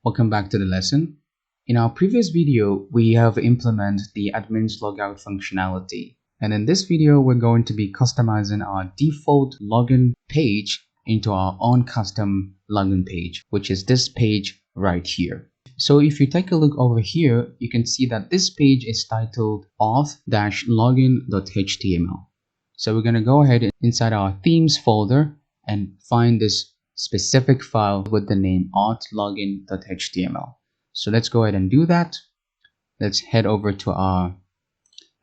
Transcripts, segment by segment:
Welcome back to the lesson. In our previous video, we have implemented the admin's logout functionality. And in this video, we're going to be customizing our default login page into our own custom login page, which is this page right here. So if you take a look over here, you can see that this page is titled auth-login.html. So we're going to go ahead inside our themes folder and find this specific file with the name auth-login.html. So let's go ahead and do that. Let's head over to our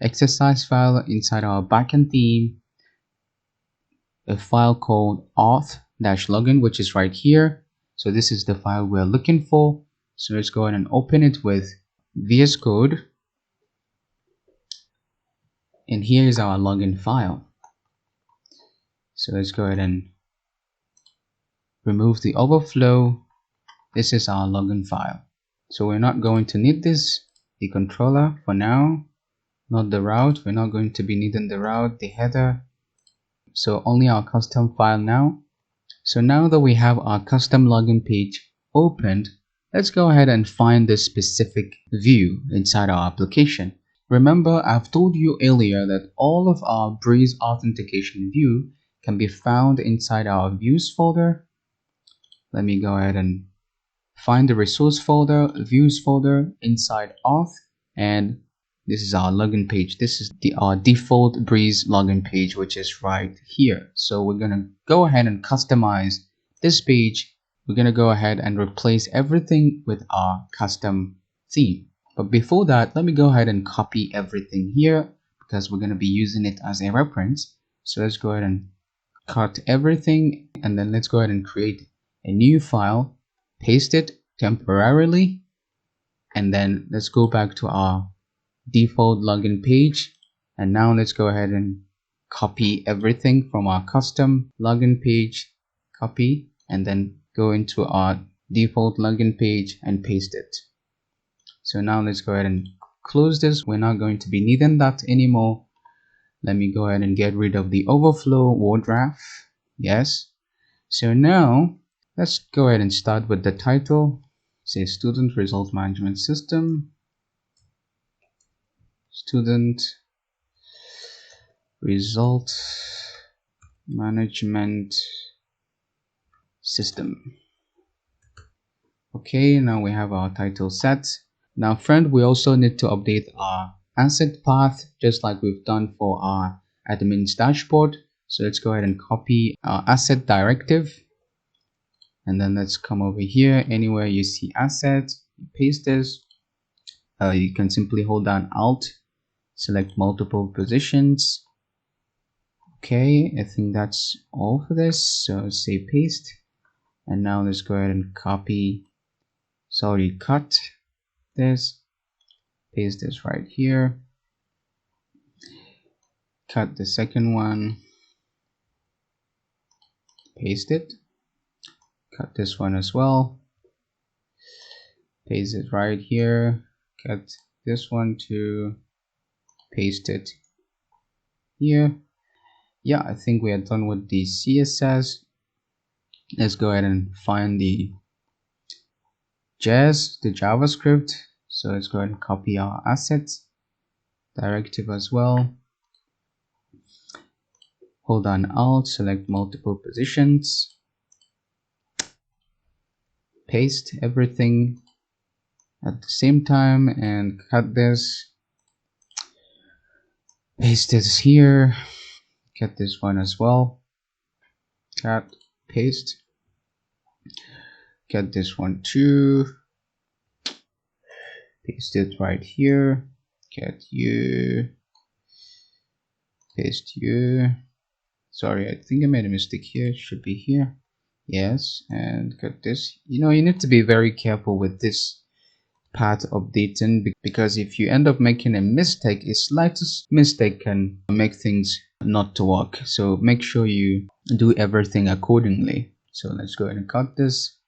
exercise file inside our backend theme, a file called auth-login, which is right here. So this is the file we're looking for. So let's go ahead and open it with VS Code. And here is our login file. So let's go ahead and remove the overflow. This is our login file. So we're not going to need the controller for now, not the route. We're not going to be needing the route, the header. So only our custom file now. So now that we have our custom login page opened, let's go ahead and find this specific view inside our application. Remember, I've told you earlier that all of our Breeze authentication view can be found inside our views folder. Let me go ahead and find the resource folder, views folder inside auth, and this is our login page. This is our default Breeze login page, which is right here. So we're gonna go ahead and customize this page. We're gonna go ahead and replace everything with our custom theme. But before that, let me go ahead and copy everything here because we're gonna be using it as a reference. So let's go ahead and cut everything, and then let's go ahead and create a new file, paste it temporarily, and then let's go back to our default login page. And now let's go ahead and copy everything from our custom login page, copy, and then go into our default login page and paste it. So now let's go ahead and close this. We're not going to be needing that anymore. Let me go ahead and get rid of the overflow WordRef. Yes. So now let's go ahead and start with the title. Say Student Result Management System. Student Result Management System. Okay, now we have our title set. Now friend, we also need to update our asset path just like we've done for our admin's dashboard. So let's go ahead and copy our asset directive. And then let's come over here. Anywhere you see asset, paste this. You can simply hold down Alt, select multiple positions. Okay, I think that's all for this. So say paste. And now let's go ahead and cut this, paste this right here. Cut the second one, paste it. Cut this one as well, paste it right here. Cut this one too, paste it here. Yeah, I think we are done with the CSS. Let's go ahead and find the JavaScript. So let's go ahead and copy our assets directive as well. Hold down Alt, select multiple positions. Paste everything at the same time and cut this, paste this here, cut this one as well, cut, paste, cut this one too, paste it right here, cut you, paste you. Sorry, I think I made a mistake here. It should be here. Yes, and cut this. You know, you need to be very careful with this path updating because if you end up making a mistake, a slightest mistake can make things not to work. So make sure you do everything accordingly. So let's go ahead and cut this,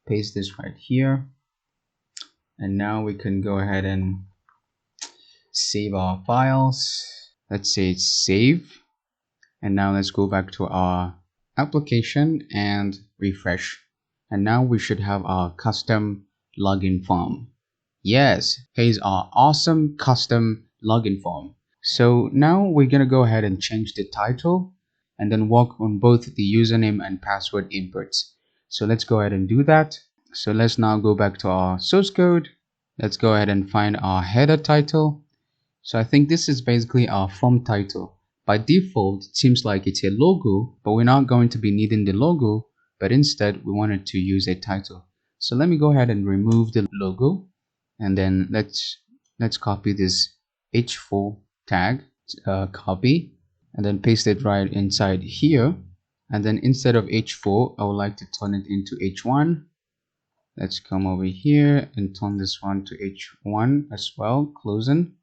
paste this right here. And now we can go ahead and save our files. Let's say it's save. And now let's go back to our application and refresh. And now we should have our custom login form. Yes, here's our awesome custom login form. So now we're gonna go ahead and change the title and then work on both the username and password inputs. So let's go ahead and do that. So let's now go back to our source code. Let's go ahead and find our header title. So I think this is basically our form title. By default, it seems like it's a logo, but we're not going to be needing the logo, but instead we wanted to use a title. So let me go ahead and remove the logo, and then let's copy this h4 tag, copy, and then paste it right inside here. And then instead of h4, I would like to turn it into h1. Let's come over here and turn this one to h1 as well, closing.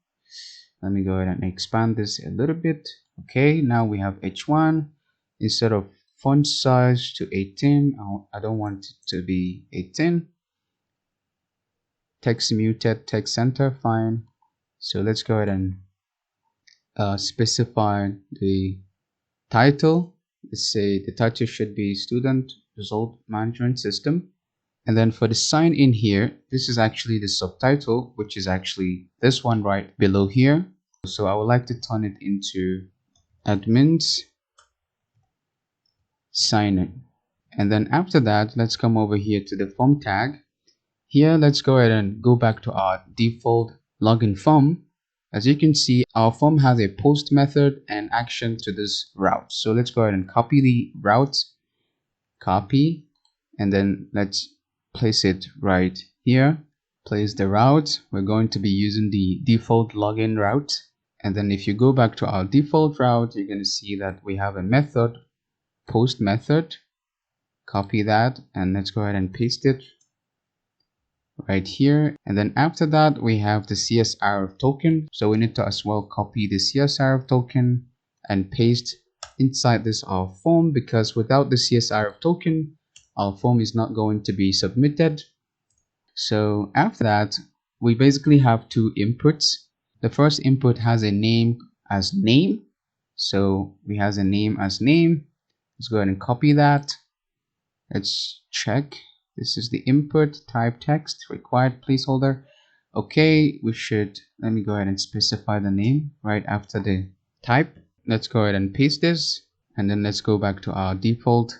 Let me go ahead and expand this a little bit. Okay, now we have h1. Instead of font size to 18, I don't want it to be 18. Text muted, text center, fine. So let's go ahead and specify the title. Let's say the title should be Student Result Management System. And then for the sign in here, this is actually the subtitle, which is actually this one right below here. So I would like to turn it into admins sign in. And then after that, let's come over here to the form tag. Here, let's go ahead and go back to our default login form. As you can see, our form has a post method and action to this route. So let's go ahead and copy the route, copy, and then let's place it right here. Place the route. We're going to be using the default login route. And then if you go back to our default route, you're going to see that we have a method, post method. Copy that, and let's go ahead and paste it right here. And then after that, we have the CSRF token. So we need to as well copy the CSRF token and paste inside this our form, because without the CSRF token, our form is not going to be submitted. So after that, we basically have two inputs. The first input has a name as name. So we has a name as name. Let's go ahead and copy that. Let's check. This is the input, type text, required placeholder. Okay, we should, let me go ahead and specify the name right after the type. Let's go ahead and paste this, and then let's go back to our default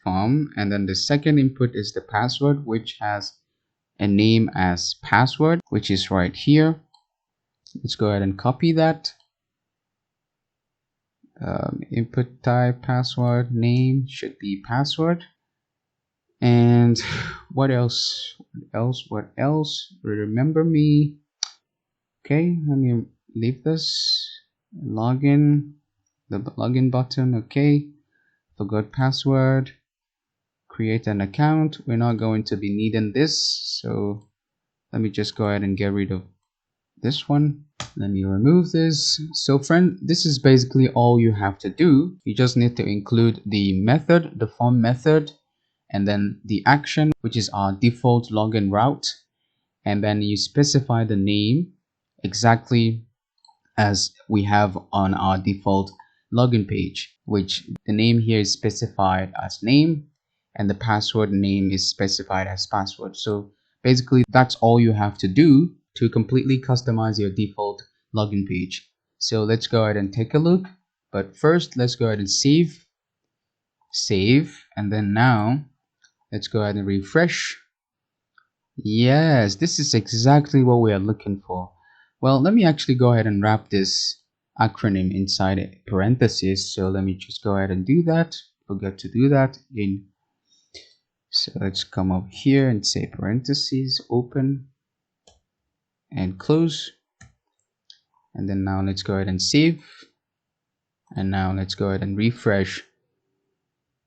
form. And then the second input is the password, which has a name as password, which is right here. Let's go ahead and copy that. Input type password, name should be password. And what else? Remember me. Okay, let me leave this. Login, the login button. Okay, forgot password. Create an account. We're not going to be needing this, so let me just go ahead and get rid of this one. Let me remove this. So friend, this is basically all you have to do. You just need to include the method, the form method, and then the action, which is our default login route, and then you specify the name exactly as we have on our default login page, which the name here is specified as name and the password name is specified as password. So basically that's all you have to do to completely customize your default login page. So let's go ahead and take a look, but first let's go ahead and save, and then now let's go ahead and refresh. Yes, this is exactly what we are looking for. Well, let me actually go ahead and wrap this acronym inside a parenthesis. So let me just go ahead and do that. Forgot to do that again. So let's come up here and say parentheses, open and close. And then now let's go ahead and save. And now let's go ahead and refresh.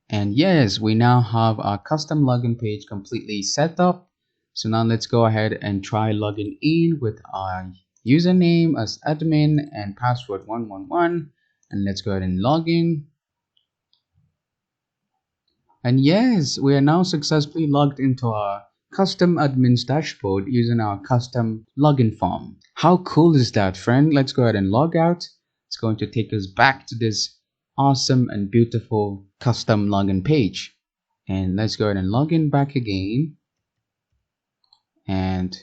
And yes, we now have our custom login page completely set up. So now let's go ahead and try logging in with our username as admin and password 111. And let's go ahead and log in. And yes, we are now successfully logged into our custom admin's dashboard using our custom login form. How cool is that, friend? Let's go ahead and log out. It's going to take us back to this awesome and beautiful custom login page. And let's go ahead and log in back again. And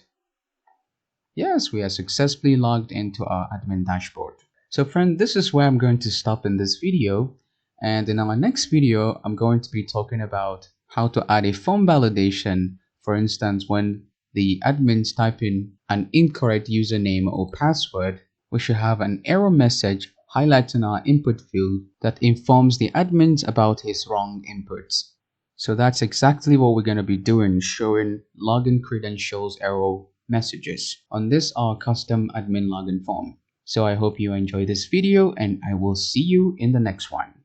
yes, we are successfully logged into our admin dashboard. So friend, this is where I'm going to stop in this video. And in our next video, I'm going to be talking about how to add a form validation. For instance, when the admins type in an incorrect username or password, we should have an error message highlighting our input field that informs the admins about his wrong inputs. So that's exactly what we're going to be doing, showing login credentials error messages on this our custom admin login form. So I hope you enjoy this video and I will see you in the next one.